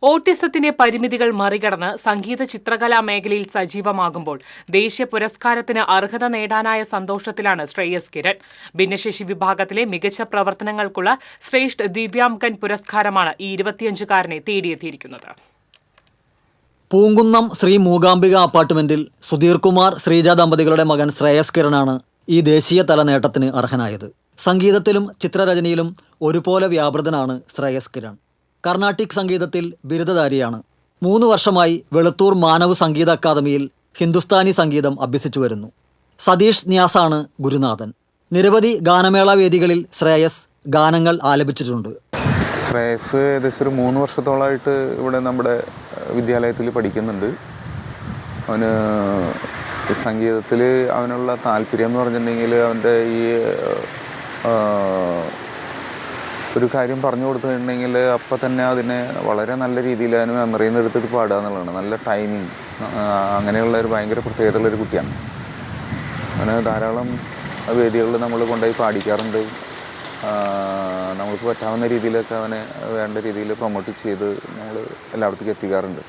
ഓട്ടിസത്തിന്റെ പരിമിതികൾ മറികടന്ന് സംഗീത ചിത്രകലാ മേഖലയിൽ സജീവമാകുമ്പോൾ ദേശീയ പുരസ്കാരത്തിന് അർഹത നേടാനായ സന്തോഷത്തിലാണ് ശ്രേയസ് കിരൺ. ഭിന്നശേഷി വിഭാഗത്തിലെ മികച്ച പ്രവർത്തനങ്ങൾക്കുള്ള ശ്രേഷ്ഠ ദിവ്യാംഗൻ പുരസ്കാരമാണ് ഈ 25-കാരനെ തേടിയെത്തിയിരിക്കുന്നത്. പൂങ്കുന്നം ശ്രീ മൂകാംബിക അപ്പാർട്ട്മെന്റിൽ സുധീർ കുമാർ ശ്രീജ ദമ്പതികളുടെ മകൻ ശ്രേയസ് കിരണാണ് ഈ ദേശീയ തല നേട്ടത്തിന് അർഹനായത്. സംഗീതത്തിലും ചിത്രരചനയിലും ഒരുപോലെ വ്യാപൃതനാണ് ശ്രേയസ് കിരൺ. കർണാട്ടിക് സംഗീതത്തിൽ ബിരുദധാരിയാണ്. 3 വർഷമായി വെളുത്തൂർ മാനവ് സംഗീത അക്കാദമിയിൽ ഹിന്ദുസ്ഥാനി സംഗീതം അഭ്യസിച്ചു വരുന്നു. സതീഷ് ന്യാസാണ് ഗുരുനാഥൻ. നിരവധി ഗാനമേള വേദികളിൽ ശ്രേയസ് ഗാനങ്ങൾ ആലപിച്ചിട്ടുണ്ട്. ശ്രേയസ് ഏകദേശം ഒരു 3 വർഷത്തോളമായിട്ട് ഇവിടെ നമ്മുടെ വിദ്യാലയത്തിൽ പഠിക്കുന്നുണ്ട്. അവന് സംഗീതത്തിൽ അവനുള്ള താല്പര്യം എന്ന് പറഞ്ഞിട്ടുണ്ടെങ്കിൽ അവൻ്റെ ഈ ഒരു കാര്യം പറഞ്ഞു കൊടുത്തിട്ടുണ്ടെങ്കിൽ അപ്പം തന്നെ അതിനെ വളരെ നല്ല രീതിയിൽ അതിന് മെമ്മറിയിൽ നിന്ന് എടുത്തിട്ട് പാടുക എന്നുള്ളതാണ്. നല്ല ടൈമിങ്, അങ്ങനെയുള്ള ഒരു ഭയങ്കര പ്രത്യേകതയുള്ളൊരു കുട്ടിയാണ്. അവന് ധാരാളം വേദികളിൽ നമ്മൾ കൊണ്ടുപോയി പാടിക്കാറുണ്ട്. നമുക്ക് പറ്റാവുന്ന രീതിയിലൊക്കെ അവനെ വേണ്ട രീതിയിൽ പ്രൊമോട്ട് ചെയ്ത് നമ്മൾ എല്ലായിടത്തേക്കും എത്തിക്കാറുണ്ട്.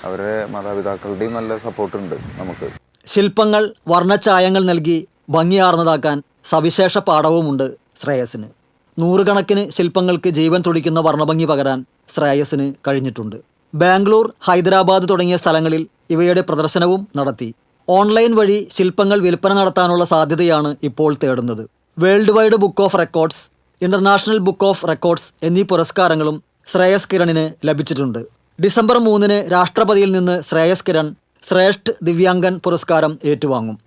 അവരുടെ മാതാപിതാക്കളുടെയും നല്ല സപ്പോർട്ടുണ്ട് നമുക്ക്. ശില്പങ്ങൾ വർണ്ണഛായങ്ങൾ നൽകി ഭംഗിയാർന്നതാക്കാൻ സവിശേഷ പാഠവുമുണ്ട് ശ്രേയസിന്. 100 കണക്കിന് ശില്പങ്ങൾക്ക് ജീവൻ തുടിക്കുന്ന വർണ്ണഭംഗി പകരാൻ ശ്രേയസിന് കഴിഞ്ഞിട്ടുണ്ട്. ബാംഗ്ലൂർ, ഹൈദരാബാദ് തുടങ്ങിയ സ്ഥലങ്ങളിൽ ഇവയുടെ പ്രദർശനവും നടത്തി. ഓൺലൈൻ വഴി ശില്പങ്ങൾ വിൽപ്പന നടത്താനുള്ള സാധ്യതയാണ് ഇപ്പോൾ തേടുന്നത്. World wide book of records, international book of records എന്നീ പുരസ്കാരങ്ങളും ശ്രേയസ് കിരണിന് ലഭിച്ചിട്ടുണ്ട്. ഡിസംബർ 3 രാഷ്ട്രപതിയിൽ നിന്ന് ശ്രേയസ് കിരൺ ശ്രേഷ്ഠ ദിവ്യാംഗൻ പുരസ്കാരം ഏറ്റുവാങ്ങും.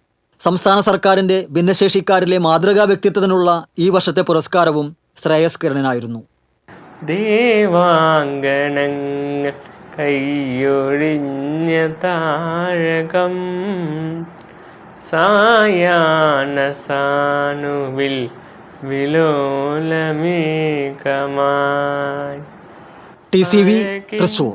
സംസ്ഥാന സർക്കാരിൻ്റെ ഭിന്നശേഷിക്കാരിലെ മാതൃകാ വ്യക്തിത്വത്തിനുള്ള ഈ വർഷത്തെ പുരസ്കാരവും ശ്രേയസ് കിരണിനായിരുന്നു. ദേവാംഗണങ്ങൾ കൈയൊഴിഞ്ഞ താഴകം സായാഹ്ന സാനുവിൽ വിലോലമേഘമായി. TCV തൃശൂർ.